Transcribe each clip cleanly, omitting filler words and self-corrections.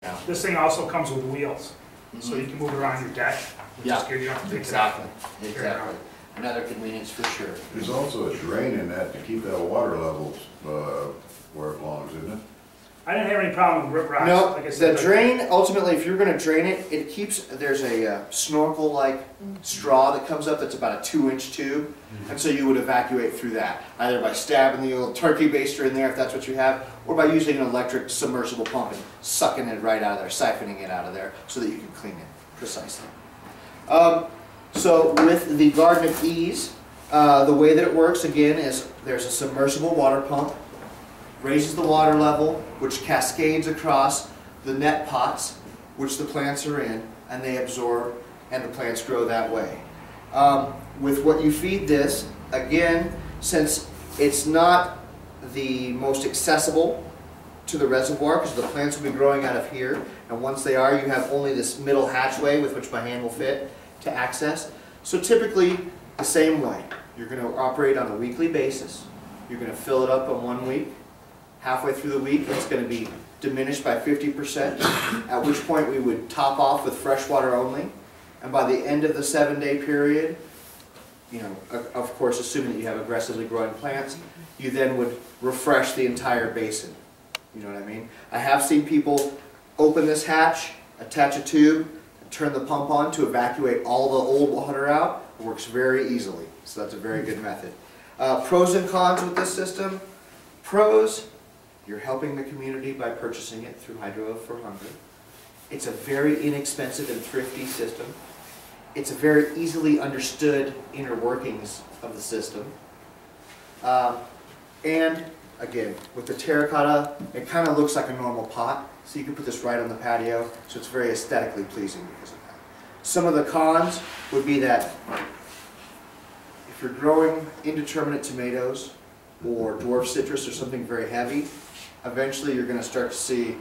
Yeah. This thing also comes with wheels, so you can move it around your deck. Yeah, You don't have to pick exactly, it up. exactly. Another convenience for sure. There's also a drain in that to keep that water levels where it belongs, isn't it? I didn't have any problem with riprap. No, like I said, the drain, ultimately, if you're going to drain it, it keeps, there's a snorkel-like straw that comes up that's about a 2-inch tube, and so you would evacuate through that, either by stabbing the old turkey baster in there, if that's what you have, or by using an electric submersible pump and sucking it right out of there, siphoning it out of there, so that you can clean it precisely. So with the Garden of Ease, the way that it works, again, is there's a submersible water pump, raises the water level, which cascades across the net pots, which the plants are in, and they absorb, and the plants grow that way. With what you feed this, again, since it's not the most accessible to the reservoir, because the plants will be growing out of here, and once they are, you have only this middle hatchway with which my hand will fit to access. So typically, the same way. You're going to operate on a weekly basis. You're going to fill it up in 1 week. Halfway through the week, it's going to be diminished by 50%, at which point we would top off with fresh water only. And by the end of the 7-day period, you know, of course, assuming that you have aggressively growing plants, you then would refresh the entire basin. You know what I mean? I have seen people open this hatch, attach a tube, and turn the pump on to evacuate all the old water out. It works very easily, so that's a very good method. Pros and cons with this system. Pros, you're helping the community by purchasing it through Hydro for Hunger. It's a very inexpensive and thrifty system. It's a very easily understood inner workings of the system. And again, with the terracotta, it kind of looks like a normal pot, so you can put this right on the patio, so it's very aesthetically pleasing because of that. Some of the cons would be that if you're growing indeterminate tomatoes or dwarf citrus or something very heavy, eventually you're going to start to see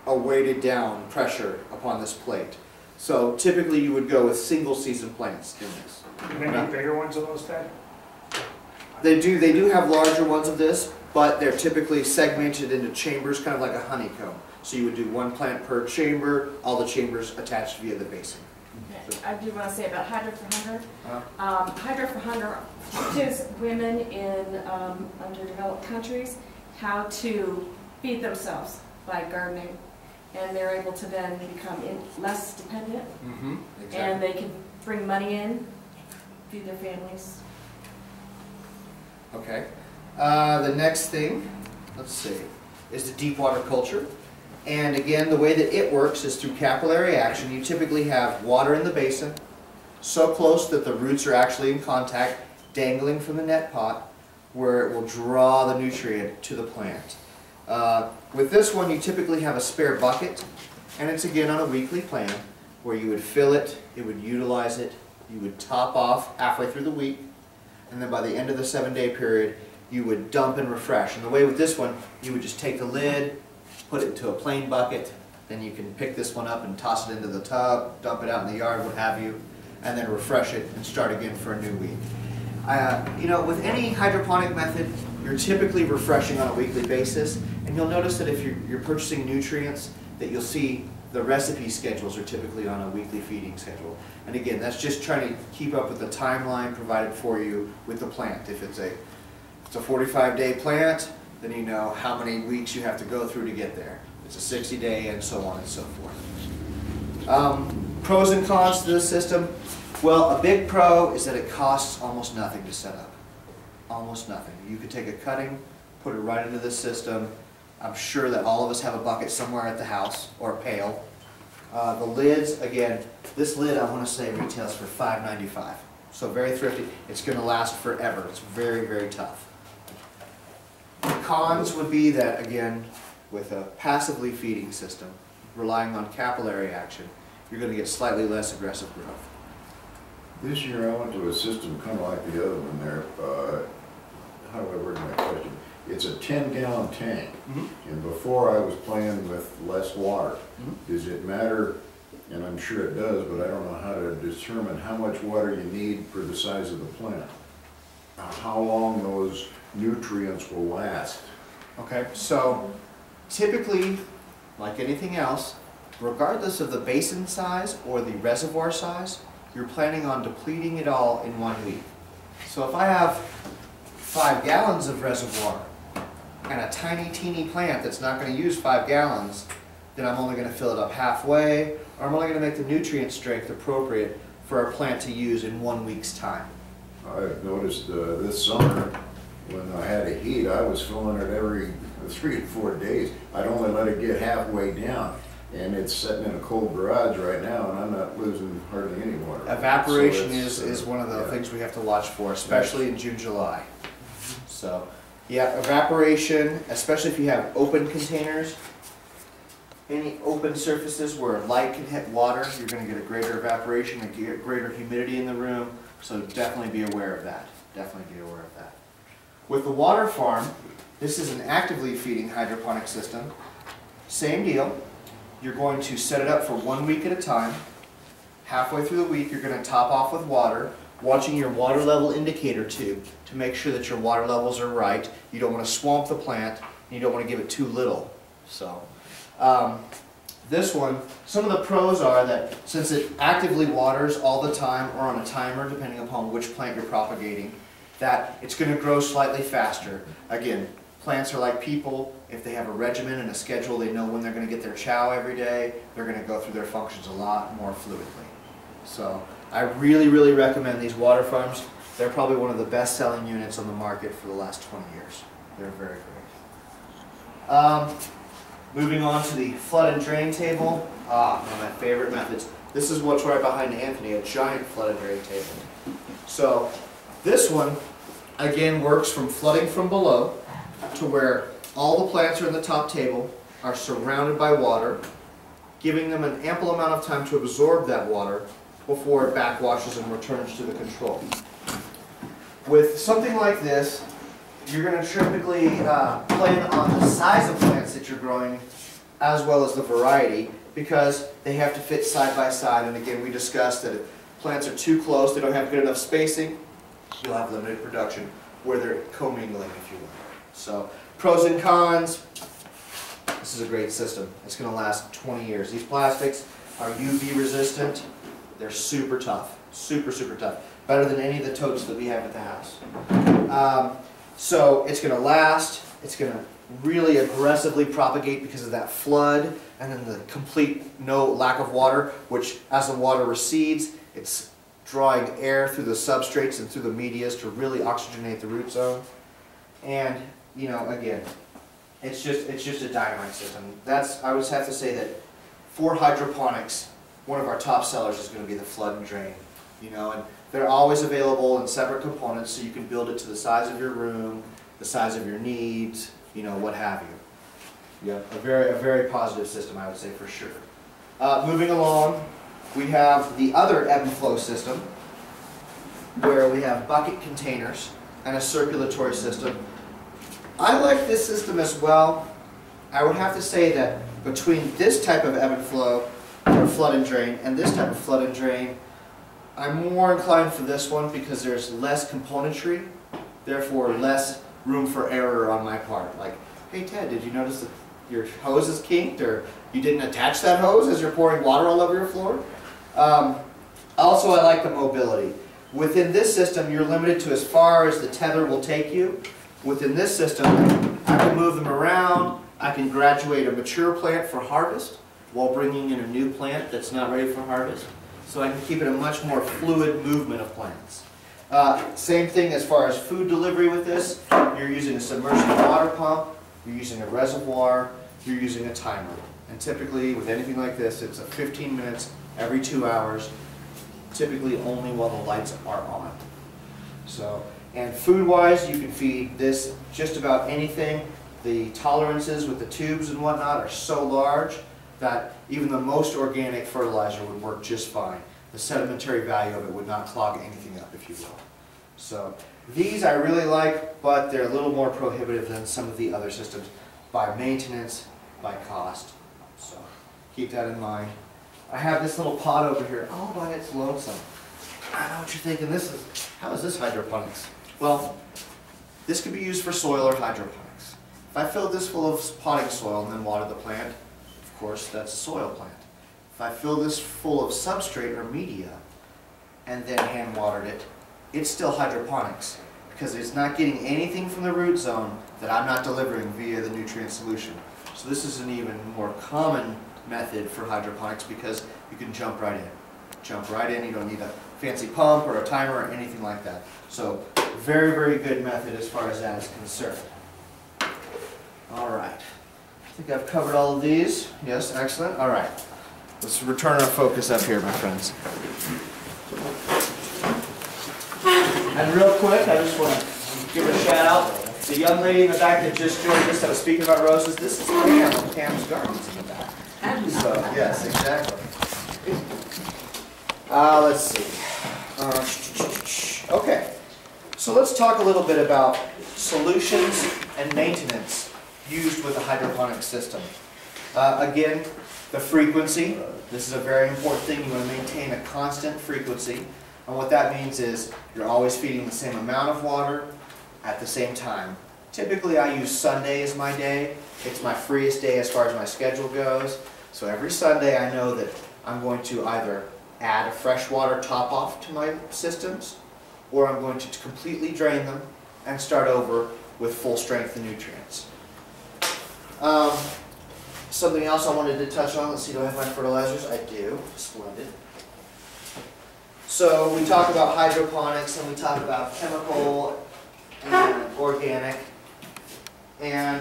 a weighted down pressure upon this plate. So typically you would go with single season plants in this. Do they make bigger ones of those, Ted? They do have larger ones of this, but they're typically segmented into chambers, kind of like a honeycomb. So you would do 1 plant per chamber, all the chambers attached via the basin. I do want to say about Hydro for Hunger. Hydro for Hunger teaches women in underdeveloped countries how to feed themselves by gardening, and they're able to then become less dependent, Exactly. and they can bring money in, feed their families. Okay. The next thing, let's see, is the deep water culture. And again, the way that it works is through capillary action. You typically have water in the basin, so close that the roots are actually in contact, dangling from the net pot, where it will draw the nutrient to the plant. With this one, you typically have a spare bucket, and it's again on a weekly plan, where you would fill it, it would utilize it, you would top off halfway through the week, and then by the end of the 7-day period, you would dump and refresh. And the way with this one, you would just take the lid, put it into a plain bucket, then you can pick this one up and toss it into the tub, dump it out in the yard, what have you, and then refresh it and start again for a new week. You know, with any hydroponic method, you're typically refreshing on a weekly basis, and you'll notice that if you're purchasing nutrients, that you'll see the recipe schedules are typically on a weekly feeding schedule. And again, that's just trying to keep up with the timeline provided for you with the plant. If it's a 45-day plant, then you know how many weeks you have to go through to get there. It's a 60-day, and so on and so forth. Pros and cons to this system. Well, a big pro is that it costs almost nothing to set up. Almost nothing. You could take a cutting, put it right into this system. I'm sure that all of us have a bucket somewhere at the house, or a pail. The lids, again, this lid I want to say retails for $5.95. So very thrifty. It's going to last forever. It's very, very tough. The cons would be that, again, with a passively feeding system, relying on capillary action, you're going to get slightly less aggressive growth. This year I went to a system kind of like the other one there. How do I word my question? It's a 10-gallon tank, and before I was playing with less water. Does it matter, and I'm sure it does, but I don't know how to determine how much water you need for the size of the plant? How long those nutrients will last? Okay, so typically, like anything else, regardless of the basin size or the reservoir size, you're planning on depleting it all in 1 week. So if I have 5 gallons of reservoir and a tiny, teeny plant that's not going to use 5 gallons, then I'm only going to fill it up halfway, or I'm only going to make the nutrient strength appropriate for a plant to use in 1 week's time. I've noticed this summer, when I had a heat, I was filling it every 3 to 4 days. I'd only let it get halfway down, and it's sitting in a cold garage right now, and I'm not losing hardly any water. Evaporation So is one of the yeah. things we have to watch for, especially in June, July. So, yeah, evaporation, especially if you have open containers, any open surfaces where light can hit water, you're going to get a greater evaporation and get greater humidity in the room, so definitely be aware of that. Definitely be aware of that. With the water farm, this is an actively feeding hydroponic system. Same deal. You're going to set it up for 1 week at a time. Halfway through the week, you're going to top off with water, watching your water level indicator tube to make sure that your water levels are right. You don't want to swamp the plant, and you don't want to give it too little. So, this one, some of the pros are that since it actively waters all the time or on a timer, depending upon which plant you're propagating, that it's going to grow slightly faster. Again, plants are like people. If they have a regimen and a schedule, they know when they're going to get their chow every day, they're going to go through their functions a lot more fluidly. So I really, really recommend these water farms. They're probably one of the best-selling units on the market for the last 20 years. They're very great. Moving on to the flood and drain table. One of my favorite methods. This is what's right behind Anthony, a giant flood and drain table. So this one, again, works from flooding from below to where all the plants are in the top table, are surrounded by water, giving them an ample amount of time to absorb that water before it backwashes and returns to the control. With something like this, you're going to typically plan on the size of plants that you're growing as well as the variety, because they have to fit side by side. And again, we discussed that if plants are too close, they don't have good enough spacing, you'll have limited production where they're commingling, if you will. So, pros and cons. This is a great system. It's going to last 20 years. These plastics are UV resistant. They're super tough. Super, super tough. Better than any of the totes that we have at the house. So it's going to last. It's going to really aggressively propagate because of that flood and then the complete lack of water, which as the water recedes, it's drawing air through the substrates and through the medias to really oxygenate the root zone. And, you know, again, it's just a dynamite system. I would have to say that for hydroponics, one of our top sellers is going to be the flood and drain. You know, and they're always available in separate components, so you can build it to the size of your room, the size of your needs, you know, what have you. Yeah, a very positive system, I would say, for sure. Moving along, we have the other ebb and flow system, where we have bucket containers and a circulatory system. I like this system as well. I would have to say that between this type of ebb and flow, or flood and drain, and this type of flood and drain, I'm more inclined for this one because there's less componentry, therefore less room for error on my part. Like, hey Ted, did you notice that your hose is kinked, or you didn't attach that hose as you're pouring water all over your floor? Also, I like the mobility. Within this system, you're limited to as far as the tether will take you. Within this system, I can move them around. I can graduate a mature plant for harvest while bringing in a new plant that's not ready for harvest. So I can keep it a much more fluid movement of plants. Same thing as far as food delivery with this. You're using a submersible water pump, you're using a reservoir, you're using a timer. And typically with anything like this, it's a 15 minutes every 2 hours, typically only while the lights are on. So, and food-wise, you can feed this just about anything. The tolerances with the tubes and whatnot are so large that even the most organic fertilizer would work just fine. The sedimentary value of it would not clog anything up, if you will. So these I really like, but they're a little more prohibitive than some of the other systems by maintenance, by cost. So keep that in mind. I have this little pot over here all by its lonesome. I know what you're thinking. How is this hydroponics? Well, this could be used for soil or hydroponics. If I filled this full of potting soil and then watered the plant, of course, that's a soil plant. if I fill this full of substrate or media and then hand watered it, it's still hydroponics because it's not getting anything from the root zone that I'm not delivering via the nutrient solution. So this is an even more common method for hydroponics because you can jump right in. Jump right in, you don't need a fancy pump or a timer or anything like that. So very, very good method as far as that is concerned. All right. I think I've covered all of these. Yes, excellent. All right. Let's return our focus up here, my friends. And real quick, I just want to give a shout out. The young lady in the back that just joined us that was speaking about roses, this is Pam from Pam's Gardens in the back. So, yes, exactly. Let's see. Okay. So let's talk a little bit about solutions and maintenance used with a hydroponic system. Again, the frequency. This is a very important thing. You want to maintain a constant frequency. And what that means is you're always feeding the same amount of water at the same time. Typically I use Sunday as my day. It's my freest day as far as my schedule goes. So every Sunday I know that I'm going to either add a freshwater top off to my systems, or I'm going to completely drain them and start over with full strength of nutrients. Something else I wanted to touch on, let's see, do I have my fertilizers? I do, splendid. So we talk about hydroponics and we talk about chemical and organic. And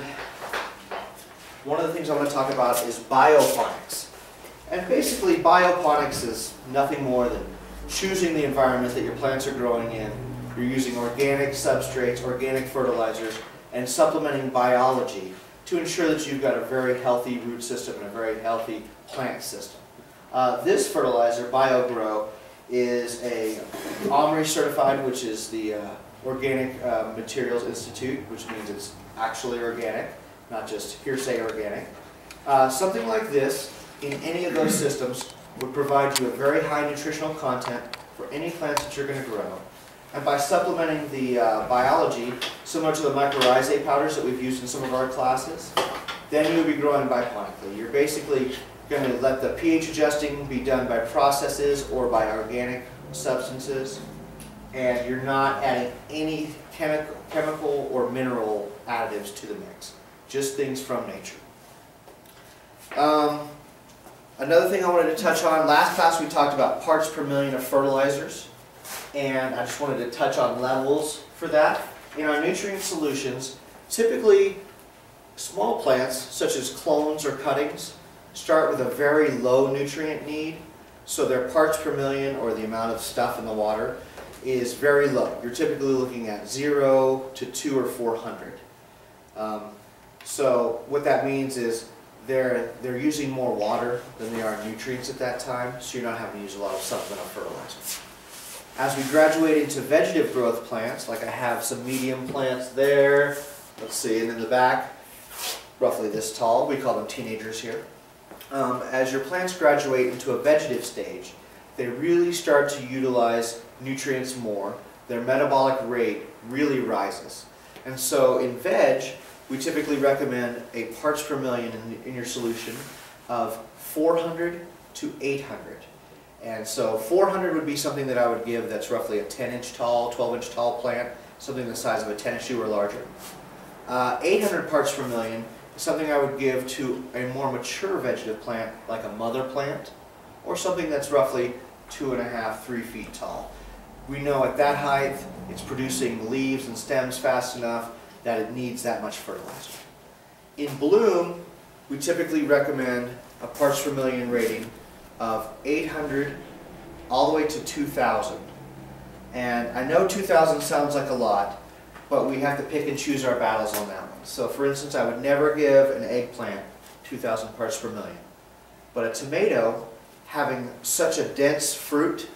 one of the things I want to talk about is bioponics. And basically bioponics is nothing more than choosing the environment that your plants are growing in. You're using organic substrates, organic fertilizers, and supplementing biology to ensure that you've got a very healthy root system and a very healthy plant system. This fertilizer, BioGrow, is a OMRI certified, which is the Organic Materials Institute, which means it's actually organic, not just hearsay organic. Something like this, in any of those systems, would provide you a very high nutritional content for any plants that you're going to grow. And by supplementing the biology, similar to the mycorrhizae powders that we've used in some of our classes, then you'll be growing bioponically. You're basically going to let the pH adjusting be done by processes or by organic substances, and you're not adding any chemical or mineral additives to the mix. Just things from nature. Another thing I wanted to touch on, last class we talked about parts per million of fertilizers, and I just wanted to touch on levels for that. In our nutrient solutions, typically small plants, such as clones or cuttings, start with a very low nutrient need, so their parts per million, or the amount of stuff in the water, is very low. You're typically looking at 0 to 2 or 400. So what that means is they're using more water than they are nutrients at that time, so you're not having to use a lot of supplemental fertilizer. As we graduate into vegetative growth plants, like I have some medium plants there, let's see, and in the back, roughly this tall, we call them teenagers here. As your plants graduate into a vegetative stage, they really start to utilize nutrients more. Their metabolic rate really rises. And so in veg, we typically recommend a parts per million in your solution of 400 to 800. And so 400 would be something that I would give that's roughly a 10-inch tall, 12-inch tall plant, something the size of a tennis shoe or larger. 800 parts per million is something I would give to a more mature vegetative plant, like a mother plant, or something that's roughly 2.5, 3 feet tall. We know at that height, it's producing leaves and stems fast enough that it needs that much fertilizer. In bloom, we typically recommend a parts per million rating of 800 all the way to 2,000. And I know 2,000 sounds like a lot, but we have to pick and choose our battles on that one. So for instance, I would never give an eggplant 2,000 parts per million. But a tomato, having such a dense fruit,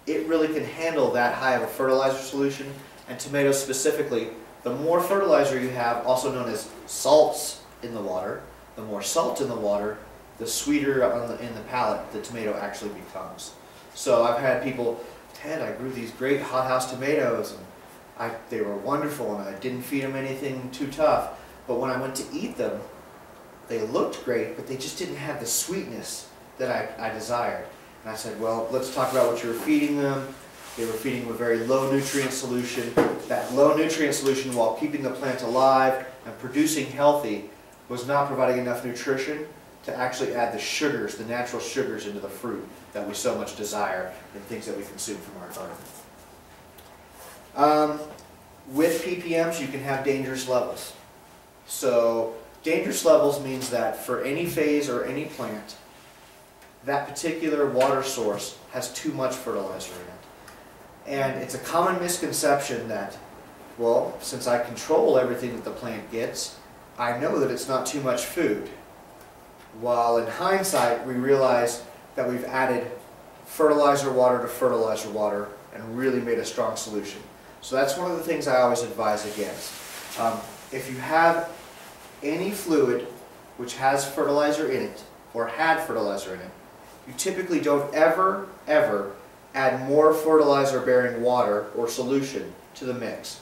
it really can handle that high of a fertilizer solution. And tomatoes specifically, the more fertilizer you have, also known as salts in the water, the more salt in the water, the sweeter in the palate the tomato actually becomes. So I've had people, Ted, I grew these great hothouse tomatoes, and they were wonderful, and I didn't feed them anything too tough. But when I went to eat them, they looked great, but they just didn't have the sweetness that I desired. And I said, well, let's talk about what you were feeding them. They were feeding them a very low nutrient solution. That low nutrient solution, while keeping the plant alive and producing healthy, was not providing enough nutrition to actually add the sugars, the natural sugars, into the fruit that we so much desire in things that we consume from our garden. With ppms, you can have dangerous levels. So dangerous levels means that for any phase or any plant, that particular water source has too much fertilizer in it. And it's a common misconception that, well, since I control everything that the plant gets, I know that it's not too much food. While in hindsight, we realize that we've added fertilizer water to fertilizer water and really made a strong solution. So that's one of the things I always advise against. If you have any fluid which has fertilizer in it, or had fertilizer in it, you typically don't ever add more fertilizer bearing water or solution to the mix.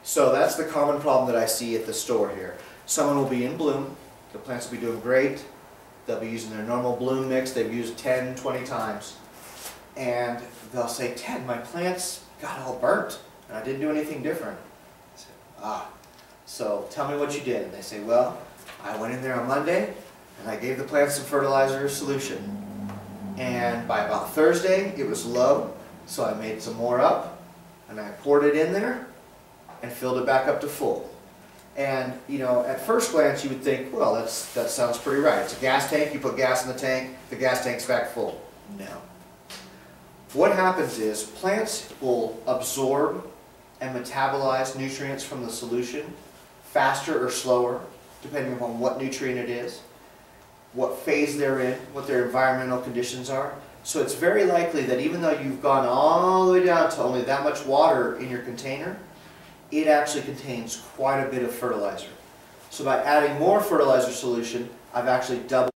So that's the common problem that I see at the store here. Someone will be in bloom, the plants will be doing great, they'll be using their normal bloom mix they've used 10, 20 times, and they'll say, Ted, my plants got all burnt and I didn't do anything different. I say, so tell me what you did. And they say, well, I went in there on Monday and I gave the plants some fertilizer solution. And by about Thursday, it was low, so I made some more up, and I poured it in there, and filled it back up to full. And, you know, at first glance, you would think, well, that sounds pretty right. It's a gas tank, you put gas in the tank, the gas tank's back full. No. What happens is, plants will absorb and metabolize nutrients from the solution faster or slower, depending upon what nutrient it is, what phase they're in, what their environmental conditions are. So it's very likely that even though you've gone all the way down to only that much water in your container, it actually contains quite a bit of fertilizer. So by adding more fertilizer solution, I've actually doubled